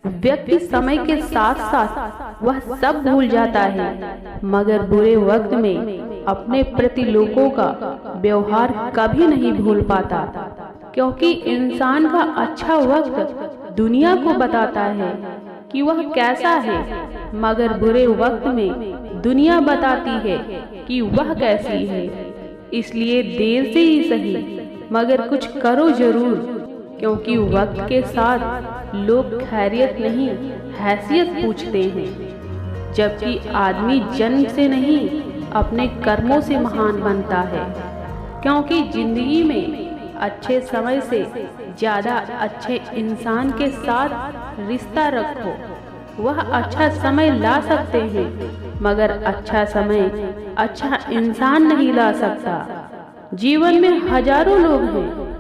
व्यक्ति समय के साथ साथ वह सब भूल जाता है, मगर बुरे वक्त में अपने प्रति लोगों का व्यवहार कभी नहीं भूल पाता। क्योंकि इंसान का अच्छा वक्त दुनिया को बताता है कि वह कैसा है, मगर बुरे वक्त में दुनिया बताती है कि वह कैसी है। इसलिए देर से ही सही मगर कुछ करो जरूर, क्योंकि वक्त के साथ लोग खैरियत नहीं हैसियत पूछते हैं, जबकि आदमी जन्म से नहीं अपने कर्मों से महान बनता है। क्योंकि जिंदगी में अच्छे समय से ज्यादा अच्छे इंसान के साथ रिश्ता रखो। वह अच्छा समय ला सकते हैं, मगर अच्छा समय अच्छा इंसान नहीं ला सकता। जीवन में हजारों लोग हैं,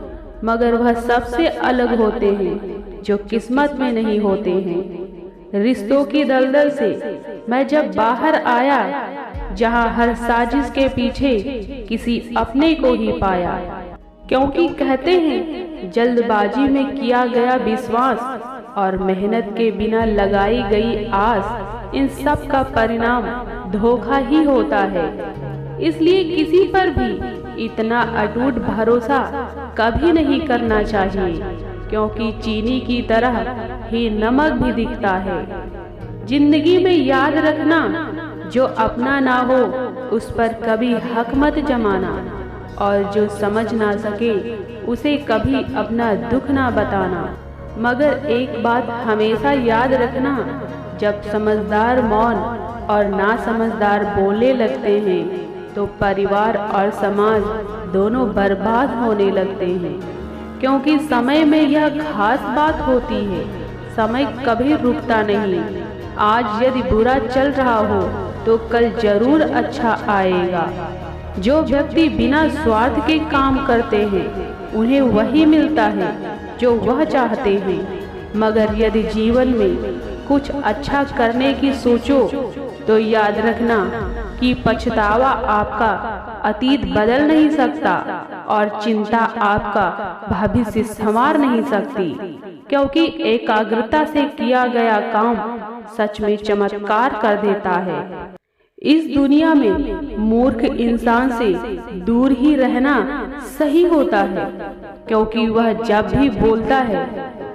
मगर वह सबसे अलग होते हैं जो किस्मत में नहीं होते हैं। रिश्तों की दलदल से मैं जब बाहर आया, जहां हर साजिश के पीछे किसी अपने को ही पाया। क्योंकि कहते हैं जल्दबाजी में किया गया विश्वास और मेहनत के बिना लगाई गई आस, इन सब का परिणाम धोखा ही होता है। इसलिए किसी पर भी इतना अटूट भरोसा कभी नहीं करना चाहिए, क्योंकि चीनी की तरह ही नमक भी दिखता है। जिंदगी में याद रखना, जो अपना ना हो उस पर कभी हक मत जमाना, और जो समझ ना सके उसे कभी अपना दुख ना बताना। मगर एक बात हमेशा याद रखना, जब समझदार मौन और ना समझदार बोलने लगते हैं तो परिवार और समाज दोनों बर्बाद होने लगते हैं। क्योंकि समय में यह खास बात होती है, समय कभी रुकता नहीं। आज यदि बुरा चल रहा हो तो कल जरूर अच्छा आएगा। जो व्यक्ति बिना स्वार्थ के काम करते हैं उन्हें वही मिलता है जो वह चाहते हैं। मगर यदि जीवन में कुछ अच्छा करने की सोचो तो याद रखना कि पछतावा आपका अतीत बदल नहीं सकता और चिंता आपका भविष्य संवार नहीं सकती। क्योंकि एकाग्रता से किया गया काम सच में चमत्कार कर देता है। इस दुनिया में मूर्ख इंसान से दूर ही रहना सही होता है, क्योंकि वह जब भी बोलता है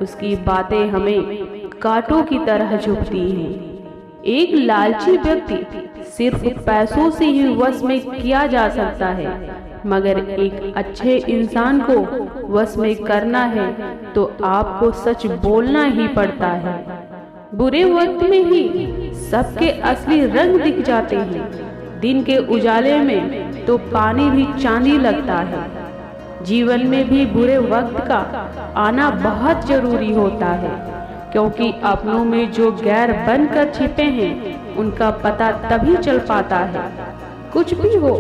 उसकी बातें हमें कांटों की तरह चुभती हैं। एक लालची व्यक्ति सिर्फ पैसों से ही वश में किया जा सकता है, मगर एक अच्छे इंसान को वश में करना है तो आपको सच बोलना ही पड़ता है। बुरे वक्त में ही सबके असली रंग दिख जाते हैं। दिन के उजाले में तो पानी भी चांदी लगता है। जीवन में भी बुरे वक्त का आना बहुत जरूरी होता है, क्योंकि अपनों में जो गैर बनकर छिपे हैं उनका पता तभी चल पाता है। कुछ भी हो,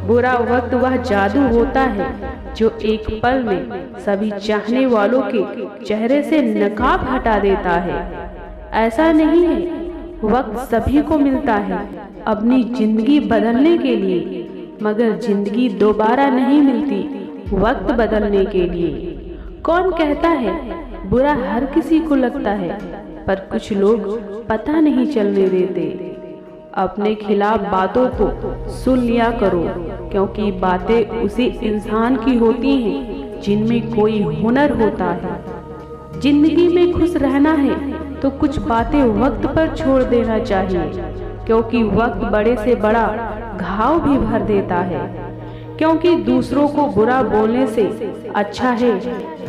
बुरा वक्त वह जादू होता है जो एक पल में सभी चाहने वालों के चेहरे से नकाब हटा देता है। ऐसा नहीं है, वक्त सभी को मिलता है अपनी जिंदगी बदलने के लिए, मगर जिंदगी दोबारा नहीं मिलती वक्त बदलने के लिए। कौन कहता है बुरा हर किसी को लगता है, पर कुछ लोग पता नहीं चलने देते। अपने खिलाफ बातों को सुन लिया करो, क्योंकि बातें उसी इंसान की होती हैं जिनमें कोई हुनर होता है। जिंदगी में खुश रहना है तो कुछ बातें वक्त पर छोड़ देना चाहिए, क्योंकि वक्त बड़े से बड़ा घाव भी भर देता है। क्योंकि दूसरों को बुरा बोलने से अच्छा है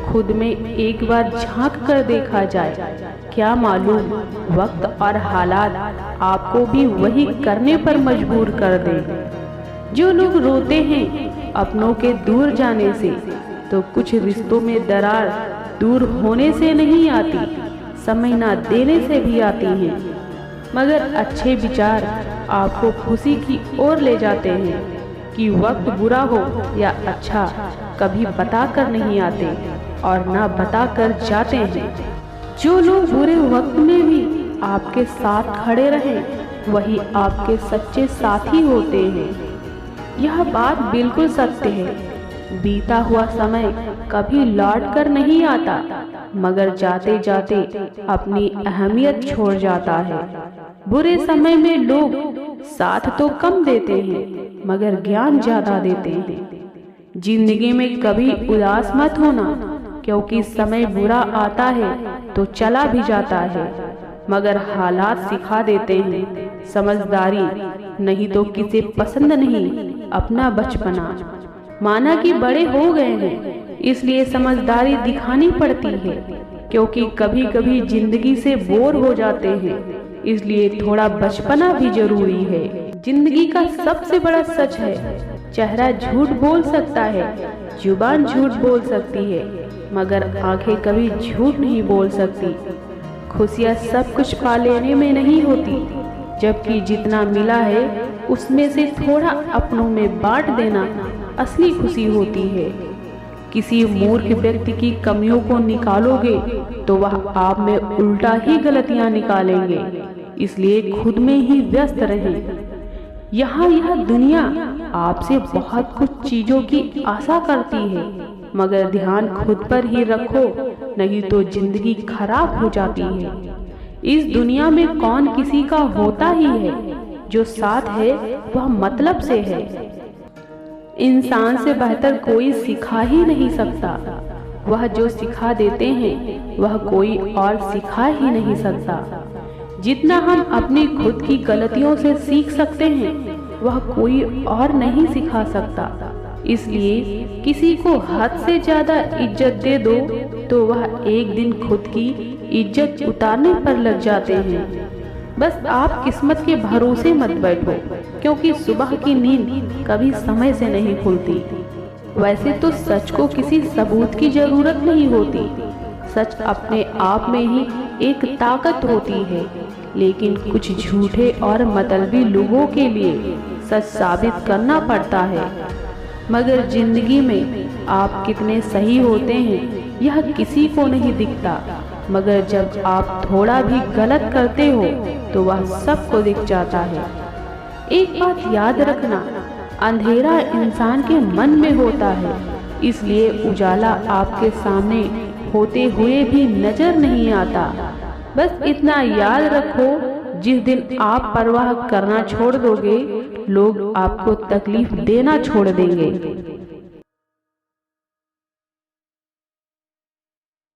खुद में एक बार झांक कर देखा जाए। क्या मालूम वक्त और हालात आपको भी वही करने पर मजबूर कर दे। जो लोग रोते हैं अपनों के दूर जाने से, तो कुछ रिश्तों में दरार दूर होने से नहीं आती, समय ना देने से भी आती हैं। मगर अच्छे विचार आपको खुशी की ओर ले जाते हैं। कि वक्त बुरा हो या अच्छा कभी बता कर नहीं आते और ना बता कर जाते हैं। जो लोग बुरे वक्त में भी आपके साथ खड़े रहे वही आपके सच्चे साथी होते हैं। यह बात बिल्कुल सत्य है बीता हुआ समय कभी लौट कर नहीं आता, मगर जाते जाते अपनी अहमियत छोड़ जाता है। बुरे समय में लोग साथ तो कम देते हैं, मगर ज्ञान ज्यादा देते हैं। जिंदगी में कभी उदास मत होना, क्योंकि समय बुरा आता है तो चला भी जाता है, मगर हालात सिखा देते हैं समझदारी, नहीं तो किसे पसंद नहीं अपना बचपना। माना कि बड़े हो गए हैं, इसलिए समझदारी दिखानी पड़ती है, क्योंकि कभी कभी जिंदगी से बोर हो जाते हैं, इसलिए थोड़ा बचपना भी जरूरी है। जिंदगी का सबसे बड़ा सच है, चेहरा झूठ बोल सकता है, जुबान झूठ बोल सकती है, मगर आंखें कभी झूठ नहीं बोल सकती। खुशियाँ सब कुछ पा लेने में नहीं होती, जबकि जितना मिला है उसमें से थोड़ा अपनों में बांट देना असली खुशी होती है। किसी मूर्ख व्यक्ति की कमियों को निकालोगे तो वह आप में उल्टा ही गलतियां निकालेंगे, इसलिए खुद में ही व्यस्त रहें। यहाँ यह दुनिया आपसे बहुत कुछ चीजों की आशा करती है, मगर ध्यान खुद पर ही रखो, नहीं तो जिंदगी खराब हो जाती है। इस दुनिया में कौन किसी का होता ही है, जो साथ है वह मतलब से है। इंसान से बेहतर कोई सिखा ही नहीं सकता, वह जो सिखा देते हैं वह कोई और सिखा ही नहीं सकता। जितना हम अपनी खुद की गलतियों से सीख सकते हैं वह कोई और नहीं सिखा सकता। इसलिए किसी को हद से ज्यादा इज्जत दे दो तो वह एक दिन खुद की इज्जत उतारने पर लग जाते हैं। बस आप किस्मत के भरोसे मत बैठो, क्योंकि सुबह की नींद कभी समय से नहीं खुलती। वैसे तो सच को किसी सबूत की जरूरत नहीं होती, सच अपने आप में ही एक ताकत होती है, लेकिन कुछ झूठे और मतलबी लोगों के लिए सच साबित करना पड़ता है। मगर जिंदगी में आप कितने सही होते हैं यह किसी को नहीं दिखता, मगर जब आप थोड़ा भी गलत करते हो तो वह सबको दिख जाता है। एक बात याद रखना, अंधेरा इंसान के मन में होता है, इसलिए उजाला आपके सामने होते हुए भी नजर नहीं आता। बस इतना याद रखो, जिस दिन आप परवाह करना छोड़ दोगे, लोग आपको तकलीफ देना छोड़ देंगे।